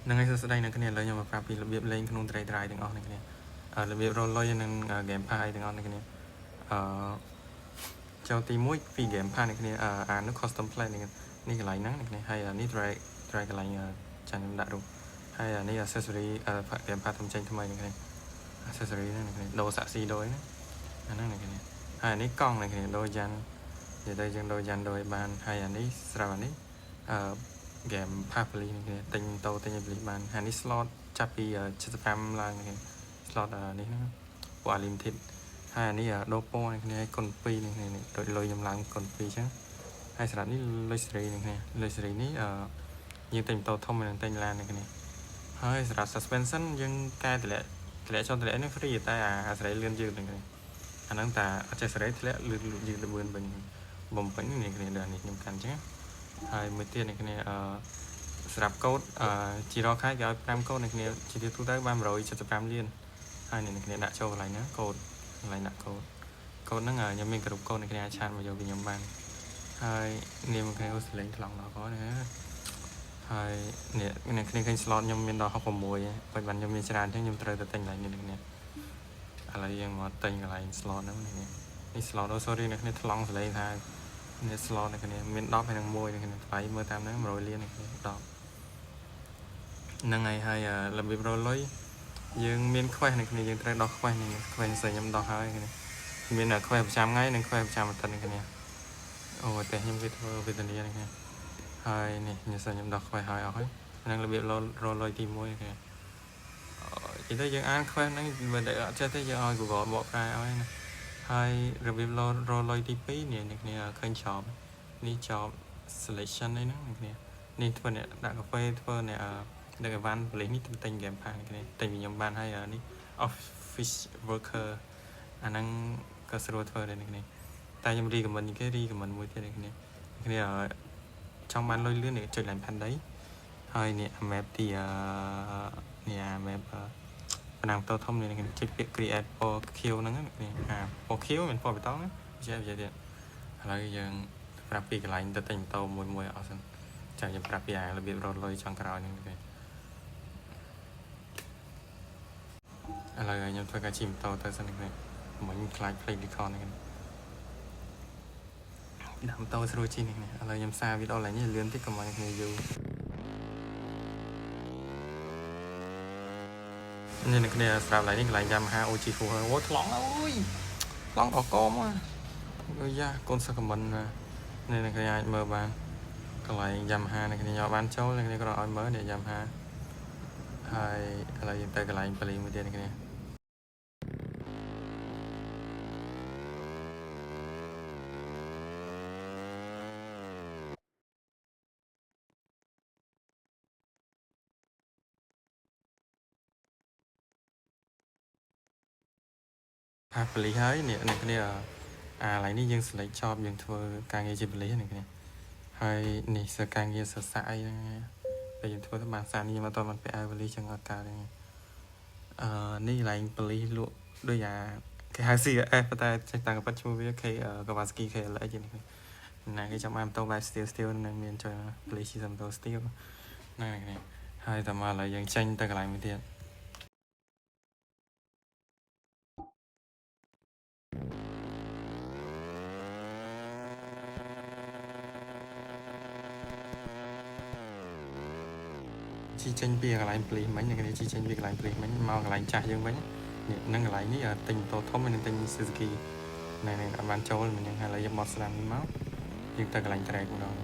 នឹងឲ្យសួស្តីអ្នកគ្នាឥឡូវខ្ញុំមកប្រាប់ពីរបៀបលេងក្នុងត្រីទាំងអស់អ្នកគ្នារបៀបរលុយនឹង game pass ទាំងអស់អ្នកគ្នាចូលទី1ពី game pass អ្នកគ្នាអានោះ custom play នេះកន្លែងហ្នឹងអ្នកគ្នាហើយនេះ drag កន្លែងចាំខ្ញុំដាក់រូបហើយនេះ accessory game pass ថ្មីថ្មីអ្នកគ្នា accessory ហ្នឹងអ្នកគ្នាដូរសាក់ស៊ីដូរហ្នឹងអាហ្នឹងអ្នកគ្នាហើយនេះកង់អ្នកគ្នាដូរយ៉ាងនិយាយទៅយើងដូរយ៉ាងដូរឲ្យបានហើយនេះស្រាប់នេះgame pass ពលីនេះគេទិញតោទិញឲ្យពលីបានហើយនេះ slot ចាប់ពី75ឡើងនេះ slot នេះហ្នឹងពួក unlimited ហើយនេះដូរពណ៌នេះគ្នាគុណ2នេះដូចលុយខ្ញុំឡើងគុណ2អញ្ចឹងហើយសម្រាប់នេះលុយសេរីនេះគ្នាលុយសេរីនេះយើងទិញតោធំនឹងទិញឡាននេះគ្នាហើយសម្រាប់ suspension យើងកែតម្លាក់ចុះតម្លាក់នេះ free តែអាសេរីលឿនយឺតនេះគ្នាអាហ្នឹងតាអត់ចេះសេរីធ្លាក់លឿនយឺតលឿនវិញបំពេញនេះគ្នាដល់នេះខ្ញុំកាន់អញ្ចឹងហើយមួយទៀតនេះគ្នាសម្រាប់កូដជីរ៉ខែគេឲ្យ5កូដនេះគ្នាជាទូទៅបាន175លានហើយនេះគ្នាដាក់ចូលកន្លែងណាកូដកន្លែងដាក់កូដហ្នឹងខ្ញុំមានគ្រប់កូដនេះគ្នាឆាតមកយកពីខ្ញុំបានហើយនាមគ្នាអូសលេងថ្លង់ដល់គាត់ណាហើយនេះគ្នាឃើញ slot ខ្ញុំមានដល់66បើបានខ្ញុំមានច្រើនអញ្ចឹងខ្ញុំត្រូវទៅទិញកន្លែងនេះគ្នាឥឡូវយើងមកទិញកន្លែង slot ហ្នឹងនេះ slot អូ sorry នេះគ្នាថ្លង់សលេងថានេះ slot នេះគ្នាមាន10ហើយនឹង1នេះគ្នាថ្លៃមើលតាមហ្នឹង100លាននេះគ្នា10ហ្នឹងហើយរបៀបរលុយយើងមាន quest នេះគ្នាយើងត្រូវដោះ quest នេះ quest ផ្សេងខ្ញុំដោះហើយគ្នាមាន quest ប្រចាំថ្ងៃនិង quest ប្រចាំអាទិត្យនេះគ្នាអូតែខ្ញុំវាធ្វើវេទនានេះគ្នាហើយនេះខ្ញុំដោះ quest ហើយអស់ហើយហ្នឹងរបៀបរលុយទី1នេះគ្នានិយាយទៅយើងអាន quest ហ្នឹងមិនได้អត់ចេះទេយើងឲ្យ Google បកប្រែឲ្យណាហើយរបៀបរលុយទី2នេះគ្នាឃើញ job នេះ job selection ហ្នឹងគ្នានេះធ្វើអ្នកដាក់កាហ្វេធ្វើអ្នកដឹកអីវ៉ាន់ប៉ូលីសនេះទិញ game pass នេះគ្នាទិញពីខ្ញុំបានហើយនេះ office worker អាហ្នឹងក៏ស្រួលធ្វើដែរនេះគ្នាតែខ្ញុំ recommend គេ recommend មួយទៀតនេះគ្នាចង់បានលុយលឿននេះចុចឡើងផាន់ដីហើយនេះ map ទីនេះ map បណ្ដាំតោធំនេះគ្នាចុចពាក្យ create for queue ហ្នឹងនេះfor queue មិន for បេតុងណាចេះទៀតឥឡូវយើងប្រាប់ពីកន្លែងទៅទិញម៉ូតូមួយអស់សិនចាំខ្ញុំប្រាប់ពីរបៀបរត់លុយចុងក្រោយហ្នឹងទេឥឡូវខ្ញុំធ្វើការជិះម៉ូតូទៅសិននេះមិញខ្លាចផ្លេច record នេះដាក់ម៉ូតូស្រួលជិះនេះឥឡូវខ្ញុំសារវីដេអូឡើងនេះលឿនតិចកុំឲ្យគ្នាយូរនេះគ្នាស្រាប់ឡើងនេះកន្លែង Yamaha OG4 អូថ្លង់អើយថ្លង់ដល់កមអើយ៉ាកូនសឹកខមមិននេះគ្នាអាចមើលបានកន្លែង Yamaha នេះគ្នាយកបានចូលនេះគ្នាក៏ឲ្យមើលនេះ Yamaha ហើយឥឡូវយើងទៅកន្លែងប៉ូលីសមួយទៀតនេះគ្នាផាប៉ូលីសហើយនេះគ្នាកន្លែងនេះយើង select job យើងធ្វើការងារជាប៉ូលីសនេះគ្នាហើយនេះសការងារសរស័យហ្នឹងតែយើងធ្វើទៅបានសារនេះមកតបានពាក់អាវប៉ូលីសចឹងអត់កើតទេនេះកន្លែងប៉ូលីសលក់ដូចគេហៅ CRF តែចេះតាំងប៉ាត់ឈ្មោះវា Kawasaki KLX នេះណាគេចាំបានម៉ូតូបែប steel នឹងមានចុះប៉ូលីសជិះម៉ូតូ steel ហ្នឹងនេះហើយតមកឥឡូវយើងចេញទៅកន្លែងមួយទៀតជីចេញពីកន្លែងប៉ូលីសមិញនេះជីចេញពីកន្លែងប៉ូលីសមិញមកកន្លែងចាស់យើងវិញនេះនឹងកន្លែងនេះទិញម៉ូតូធំនិងទិញ Suzuki ណែអត់បានចូលមិញហ្នឹងហើយឥឡូវយើងបត់ស្ដាំនេះមកយើងទៅកន្លែង track ម្ដងន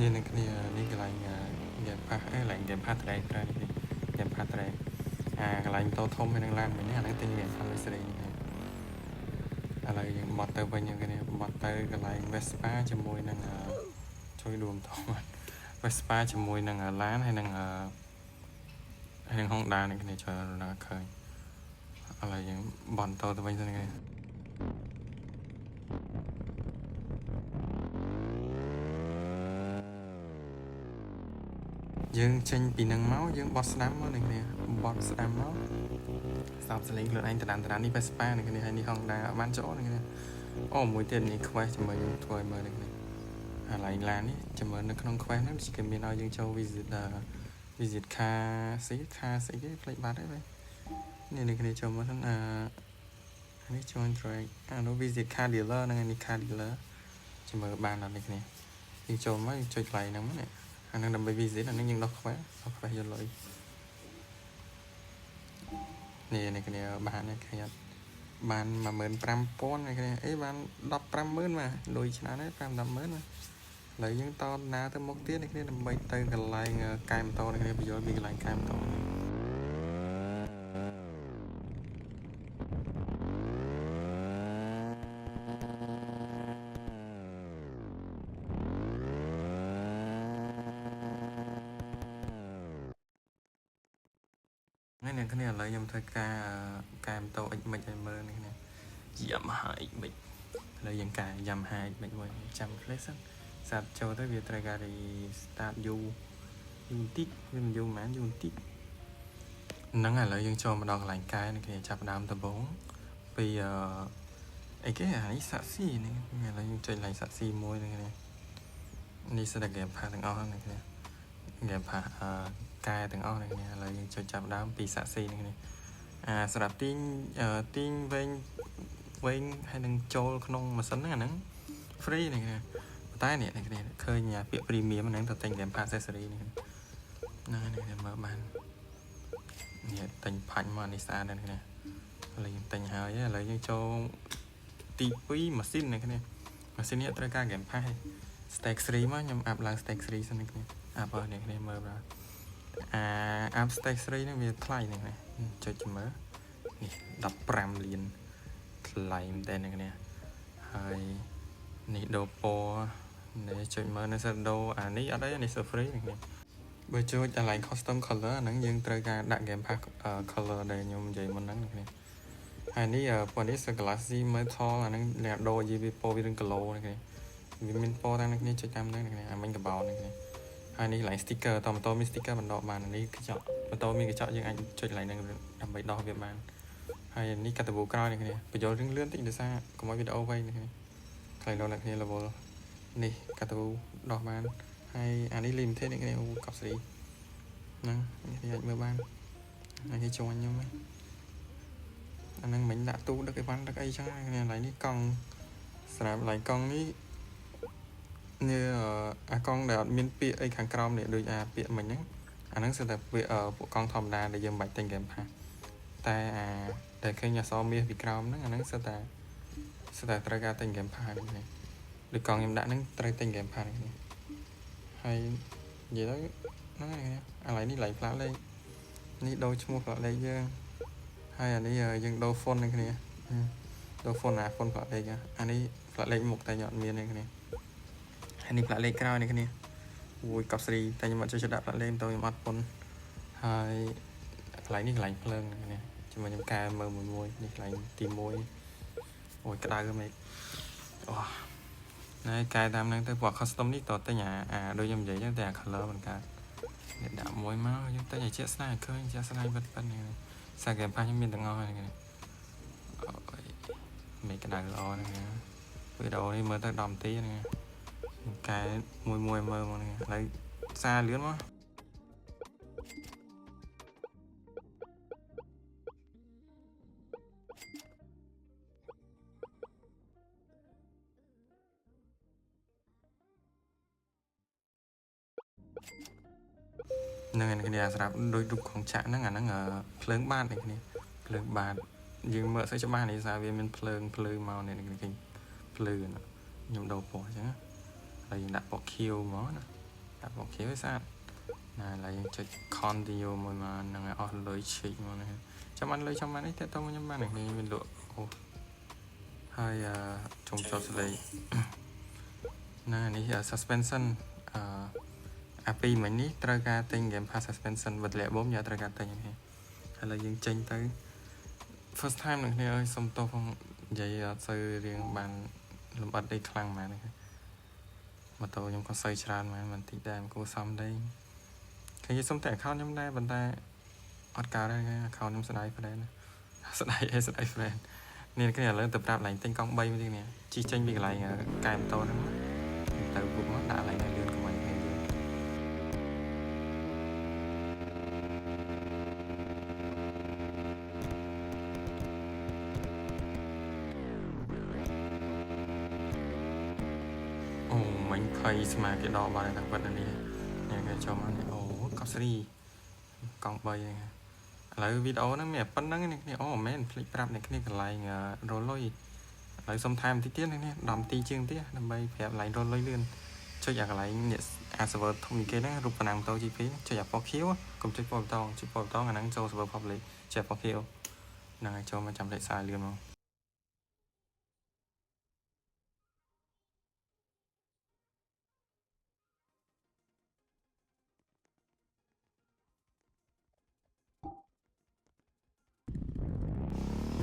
េះនឹងគ្នានេះកន្លែងgame pass កន្លែង game pass track នេះ game pass track កន្លែងម៉ូតូធំហើយនឹងឡានមិញនេះអាហ្នឹងទិញមានផាន់លុយសេរីនេះឥឡូវយើងបត់ទៅវិញគ្នាបត់ទៅកន្លែង Vespa ជាមួយនឹងជួយដួលម៉ូតូមក Vespa ជាមួយនឹងឡានហើយនឹងHonda នេះគ្នាជួយដល់ឃើញឥឡូវយើងបត់ទៅវិញទៅគ្នា dương tranh bị nâng máu dương bọt đám máu này nè bọt đám máu sao sẽ lấy lượng anh từ đàn đi Vespa này hay đi Honda ở ban chỗ này nè ô mùi tiền này khoai cho mời dương thôi mời này lại là ní cho mời nó không khoai nó chỉ cần bên nào dương châu visit kha sĩ cái plate bát đấy nên này cái cho mời thằng anh ấy cho anh rồi nó visit car dealer này đi car dealer cho mời bàn là này dương châu mới chơi lại nè này anh đang đâm visit là nó nhưng nó khóa vô lỗi nè này cái này bàn này cái bàn mà mượn pram pon này cái ấy bàn đọc pram mướn mà đôi chân đấy pram đọc mướn mà lấy những to na tới một tiếng này cái này bay tới gần lại cài to này cái bây giờ bị lại cài to cái này lấy nhầm thời cài to ít mình mơ này nè giảm hại mình lấy những cái giảm hại mình rồi trăm lesson sạt cho tới việc trai thì start du tít nhưng du mán du tít nắng là lợi dân cho mà đọc lại cái này thì chập đám tập 4 vì ấy cái này sạ xì này là dân chơi lại sạ xì môi này đi sẽ là game phá từng o này game phá cài từng o này là dân chơi chập đám vì sạ xì này sạp tin ven hay đừng cho không mà sấn này nắng free này tay này khơi nhà việc premium này tập thành game accessory này mở bàn nhà thành phanh mà đi xa đây này lấy thành hơi lấy cho tivi machine này cái này machine này tới cả game pha stack free mà nhầm app là stack free xong này app ở này mở ra app stack free nó về thay này cho chấm mở đập pram liền lại đây này hơi này đồ po để chơi mở nó sẽ đồ này ở đây này sẽ free này bây giờจะ lại custom color ហ្នឹងយើងត្រូវការដាក់ game pack color ដែលខ្ញុំនិយាយមុនហ្នឹងនេះហើយនេះពណ៌នេះ Galaxy Metal អាហ្នឹងអ្នកដូរនិយាយពីពណ៌វារឿង glow នេះវាមានពណ៌ទាំងនេះចុចតាមហ្នឹងអាមិញកបោនេះហើយនេះ lại sticker តបន្តមាន sticker បណ្ដកបាននេះកញ្ចក់បន្តមានកញ្ចក់យើងអាចចុច lại ហ្នឹងដើម្បីដោះវាបានហើយនេះកាត់តវក្រោយនេះបញ្ចូលរឿងលឿនតិចដោយសារកុំឲ្យវីដេអូវែងនេះខ្លីដល់អ្នកគ្នា level នេះកាត់តវដោះបានហើយអានេះ limited នេះគ្នាកប់ស្រីហ្នឹងនេះអាចមើលបានហើយគេចូលខ្ញុំអាហ្នឹងមិញដាក់ទូដឹកអីវ៉ាន់ដឹកអីចឹងគ្នាឡើយនេះកង់ស្រាប់ឡើយកង់នេះនេះអាកង់ដែលអត់មានពាក្យអីខាងក្រោមនេះដូចពាក្យមិញហ្នឹងអាហ្នឹងសិតតែពាក្យពួកកង់ធម្មតាដែលយើងមិនបាច់ទិញ game pass តែតែឃើញអក្សរមាសពីក្រោមហ្នឹងអាហ្នឹងសិតតែត្រូវការទិញ game pass នេះដូចកង់ខ្ញុំដាក់ហ្នឹងត្រូវទិញ game pass នេះហើយនិយាយទៅហ្នឹងឥឡូវនេះឡើងផ្លាកលេខនេះដូរឈ្មោះផ្លាកលេខយើងហើយអានេះយើងដូរ font នេះគ្នាដូរ font font ផ្លាកលេខអានេះផ្លាកលេខមុខតែខ្ញុំអត់មានទេគ្នាហើយនេះផ្លាកលេខក្រោយនេះគ្នាអូយកប់ស្រីតែខ្ញុំអត់ចូលចិត្តដាក់ផ្លាកលេខទៅខ្ញុំអត់ប៉ុនហើយកន្លែងនេះកន្លែងភ្លើងនេះជាមួយខ្ញុំកែមើលមួយនេះកន្លែងទី1អូយក្តៅហ្មងអូណែកែតាមហ្នឹងទៅពួក custom នេះតតែញដូចខ្ញុំនិយាយចឹងតែ color មិនកើតដាក់មួយមកយើងតែជាក់ស្ដែងឃើញជាក់ស្ដែងពិតនេះសាក game pass ខ្ញុំមានទាំងអស់ហ្នឹងអូយមេក្តៅល្អហ្នឹងវីដេអូនេះមើលទៅ10នាទីហ្នឹងកែមួយមើលមកហ្នឹងឥឡូវសារលឿនមកនឹងគ្នាស្រាប់ដូចរូបของឆាក់ហ្នឹងអាហ្នឹងភ្លើងបាតនេះគ្នាភ្លើងបាតយើងមើលស្អីច្បាស់នេះសារវាមានភ្លើងមកនេះគេភ្លឺខ្ញុំដូរពណ៌អញ្ចឹងហើយយើងដាក់ពណ៌ខៀវមកណាដាក់ពណ៌ខៀវឲ្យស្អាតណាឥឡូវយើងចុច continue មួយមកហ្នឹងឲ្យអស់លុយឈិចមកនេះចាំបានលុយចាំបាននេះតើតើខ្ញុំបាននេះមានលក់អូហើយជុំចុចស្លេកណានេះ suspension អាពីមិញនេះត្រូវការទិញ game pass suspension បទលាក់បូមយកត្រូវការទិញហ្នឹងឥឡូវយើងចេញទៅ first time នឹងគ្នាអើយសុំទោសផងនិយាយអត់សូវរៀងបានលំអិតអីខ្លាំងមែនទេម៉ូតូខ្ញុំក៏សូវច្រើនមែនបន្តិចដែរគួរសមដែរ thì xongแต่account nhóm đây bên ta ọt cao đây account nhóm slide friend slide friend nên cái này lớn tập rạp lại tên công bay như này chi tranh việc lại cài một tô đó từ cũng đã lại lươn của mình này ồ mình thấy mà cái đo vào đây thằng vật này nè cái cho nó này ồ có sri công bay này lại video nó mẹ phân nắng này ồ men flip rap này cái này lại rồi lôi lại xong time tí tiết này đầm tí chương tiết đầm bay phép lại rồi lôi lươn choอยากอะไรเนี่ยอาสเวอร์ทำยังไงนะรูปนามตัวจีพีจะอยากพอคิ้วกลุ่มจุดพอตองจุดพอตองอันนั้นโจสเวอร์พอเลยจะพอคิ้วนางโจมาจำได้สายเรียนมั้ง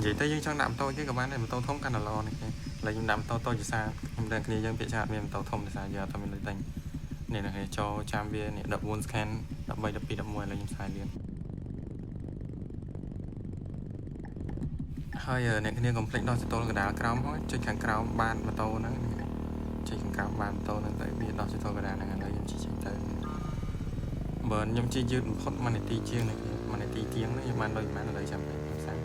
vậy tớiยังช่างดำtôi chứ các bạn này mà tôi thông căn là lo này là những đầm tôi chỉ xa em đang kia dân bị chặt mình tôi thông thì xa giờ tôi mình lấy tình này là cho trang viên này đập one scan đập bay đập pi đập mồi là những sai liền hơi này cái này complete đó sẽ tôi là đá crown hết chơi càng crown ban mà tôi nó chơi càng crown ban tôi nó tới bây đó sẽ tôi là đá này là những chỉ tới bờn nhom chi dư hot man này ti chiêng này man này ti tiếng nó nhưng mà đôi má là lời chăm sáng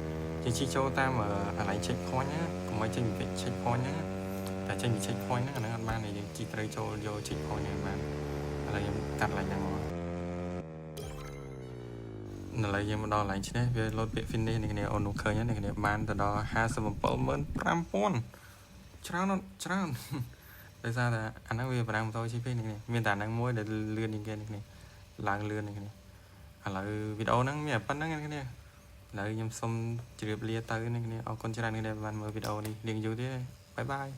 chỉ chi cho ta mà lại check point nhá còn mấy trên bị check point nhá tại trên bị check point nó là ăn man này chỉ tới cho vô check point này mà là em cắt lại nhàng là em đo lại chứ đấy về lối bị fin này này ôn khơi nhá này man từ đó hai sầm bầu mơn pram pon trao bây giờ là anh nói về pram thôi chi phí này miền tả năng muối để lươn những cái này làng lươn này là video nó mẹ bắt nó cái này là em xong chụp lia tới này ở con trai này van mở video đi liền vô thế bye bye